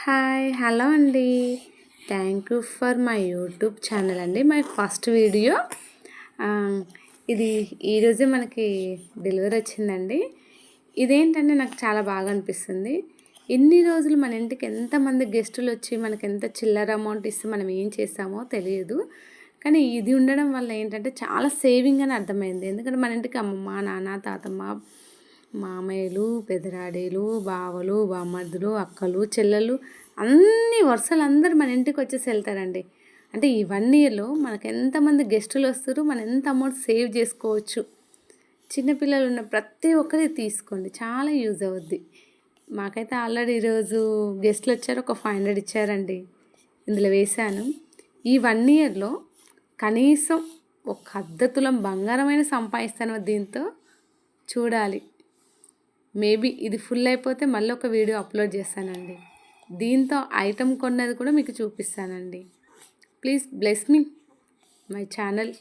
Hi hello అండి. Thank you for my YouTube channel అండి. My first video. ఇది ఈరోజే మనకి డెలివరీ వచ్చిందండి. ఇదేంటంటే నాకు చాలా బాగా అనిపిస్తుంది. ఎన్ని రోజులు మన ఇంటికి ఎంతమంది గెస్టులు వచ్చి మనకి ఎంత చిల్లర అమౌంట్ ఇస్తే మనం ఏం చేస్తామో తెలియదు. కానీ ఇది ఉండడం వల్ల ఏంటంటే చాలా సేవింగ్ అని అర్థమైంది. ఎందుకంటే మన ఇంటికి అమ్మమ్మ, నాన్న, తాతమ్మ, మామయ్యలు, పెదడాడీలు, బావలు, బామర్దులు, అక్కలు, చెల్లెలు అన్ని వరుసలు అందరూ మన ఇంటికి వచ్చేసి వెళ్తారండి. అంటే ఈ 1 ఇయర్‌లో మనకు ఎంతమంది గెస్టులు వస్తారు, మనం ఎంత అమౌంట్ సేవ్ చేసుకోవచ్చు. చిన్నపిల్లలు ఉన్న ప్రతి ఒక్కరి తీసుకోండి, చాలా యూజ్ అవుద్ది. మాకైతే ఆల్రెడీ ఈరోజు గెస్టులు వచ్చారు, ఒక 500 ఇచ్చారండి. ఇందులో వేశాను. ఈ 1 ఇయర్‌లో కనీసం ఒక అర్ధ తులం బంగారమైన సంపాదిస్తాను దీంతో. చూడాలి. మేబీ ఇది ఫుల్ అయిపోతే మళ్ళీ ఒక వీడియో అప్లోడ్ చేస్తానండి. దీంతో ఐటెం కొన్నది కూడా మీకు చూపిస్తానండి. Please bless me my channel.